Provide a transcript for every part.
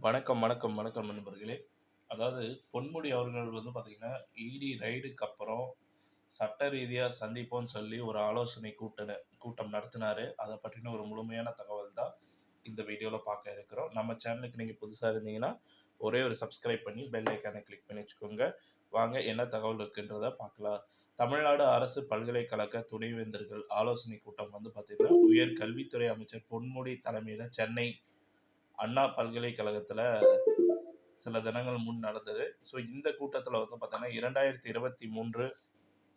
வணக்கம், வணக்கம், வணக்கம் நண்பர்களே. அதாவது பொன்முடி அவர்கள் பார்த்தீங்கன்னா, இடி ரைடுக்கு அப்புறம் சட்ட ரீதியா சந்திப்போம்ன்னு சொல்லி ஒரு ஆலோசனை கூட்டம் நடத்தினாரு. அத பற்றின ஒரு முழுமையான தகவல் தான் இந்த வீடியோல பார்க்க இருக்கிறோம். நம்ம சேனலுக்கு நீங்க புதுசா இருந்தீங்கன்னா, ஒரே ஒரு சப்ஸ்கிரைப் பண்ணி பெல் ஐகான கிளிக் பண்ணி வச்சுக்கோங்க. வாங்க என்ன தகவல் இருக்குன்றத பார்க்கலாம். தமிழ்நாடு அரசு பல்கலைக்கழக துணைவேந்தர்கள் ஆலோசனை கூட்டம் பார்த்தீங்கன்னா, உயர் கல்வித்துறை அமைச்சர் பொன்முடி தலைமையில சென்னை அண்ணா பல்கலைக்கழகத்தில சில தினங்கள் முன் நடந்தது. ஸோ இந்த கூட்டத்தில பார்த்தீங்கன்னா, 2023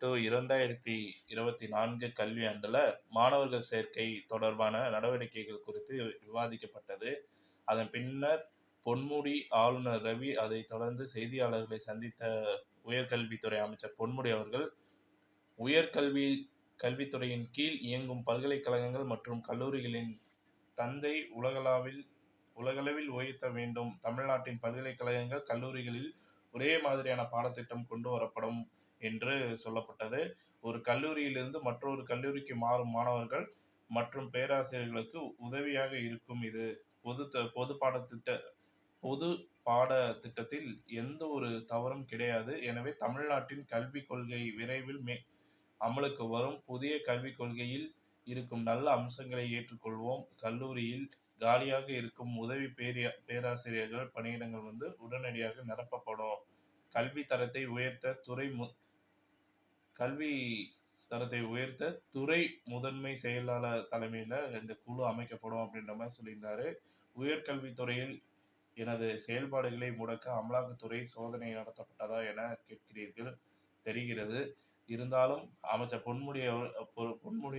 டூ 2024 கல்வியாண்டுல மாணவர்கள் சேர்க்கை தொடர்பான நடவடிக்கைகள் குறித்து விவாதிக்கப்பட்டது. அதன் பின்னர் பொன்முடி, ஆளுநர் ரவி அதைத் தொடர்ந்து செய்தியாளர்களை சந்தித்த உயர்கல்வித்துறை அமைச்சர் பொன்முடி அவர்கள், கல்வித்துறையின் கீழ் இயங்கும் பல்கலைக்கழகங்கள் மற்றும் கல்லூரிகளின் தந்தை உலகளவில் உயர்த்த வேண்டும். தமிழ்நாட்டின் பல்கலைக்கழகங்கள், கல்லூரிகளில் ஒரே மாதிரியான பாடத்திட்டம் கொண்டு வரப்படும் என்று சொல்லப்பட்டது. ஒரு கல்லூரியிலிருந்து மற்றொரு கல்லூரிக்கு மாறும் மாணவர்கள் மற்றும் பேராசிரியர்களுக்கு உதவியாக இருக்கும் இது. பொது பாடத்திட்டத்தில் எந்த ஒரு தவறும் கிடையாது. எனவே தமிழ்நாட்டின் கல்விக் கொள்கை விரைவில் அமலுக்கு வரும். புதிய கல்விக் கொள்கையில் இருக்கும் நல்ல அம்சங்களை ஏற்றுக்கொள்வோம். கல்லூரியில் காலியாக இருக்கும் உதவி பேராசிரியர்கள் பணியிடங்கள் உடனடியாக நிரப்பப்படும். கல்வி தரத்தை உயர்த்த துறை முதன்மை செயலாளர் தலைமையில இந்த குழு அமைக்கப்படும் அப்படின்ற மாதிரி சொல்லியிருந்தாரு. உயர்கல்வித்துறையில் எனது செயல்பாடுகளை முடக்க அமலாக்கத்துறை சோதனை நடத்தப்பட்டதா என கேட்கிறீர்கள். தெரிகிறது. இருந்தாலும் அமைச்சர் பொன்முடி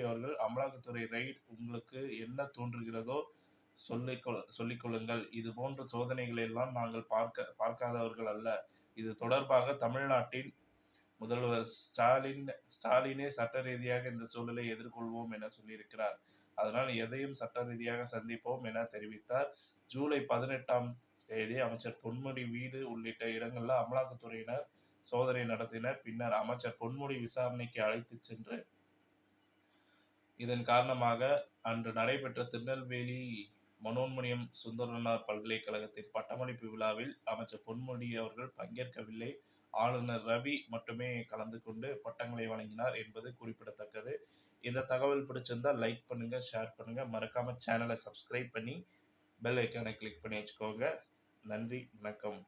அவர்கள், அமலாக்கத்துறை ரெய்ட் உங்களுக்கு என்ன தோன்றுகிறதோ சொல்லிக் கொள்ளுங்கள். இது போன்ற சோதனைகளை எல்லாம் நாங்கள் பார்க்காதவர்கள் அல்ல. இது தொடர்பாக தமிழ்நாட்டின் முதல்வர் ஸ்டாலினே சட்ட ரீதியாக இந்த சூழலை எதிர்கொள்வோம் என சொல்லியிருக்கிறார். அதனால் எதையும் சட்ட ரீதியாக சந்திப்போம் என தெரிவித்தார். ஜூலை 18ஆம் தேதி அமைச்சர் பொன்முடி வீடு உள்ளிட்ட இடங்களில் அமலாக்கத்துறையினர் சோதனை நடத்தினர். பின்னர் அமைச்சர் பொன்முடி விசாரணைக்கு அழைத்துச் சென்று இதன் காரணமாக அன்று நடைபெற்ற திருநெல்வேலி மனோன்மணியம் சுந்தரனார் பல்கலைக்கழகத்தின் பட்டமளிப்பு விழாவில் அமைச்சர் பொன்முடி அவர்கள் பங்கேற்கவில்லை. ஆளுநர் ரவி மட்டுமே கலந்து கொண்டு பட்டங்களை வழங்கினார் என்பது குறிப்பிடத்தக்கது. இந்த தகவல் பிடிச்சிருந்தா லைக் பண்ணுங்க, ஷேர் பண்ணுங்க, மறக்காம சேனலை சப்ஸ்கிரைப் பண்ணி பெல் ஐக்கானை கிளிக் பண்ணி வச்சுக்கோங்க. நன்றி, வணக்கம்.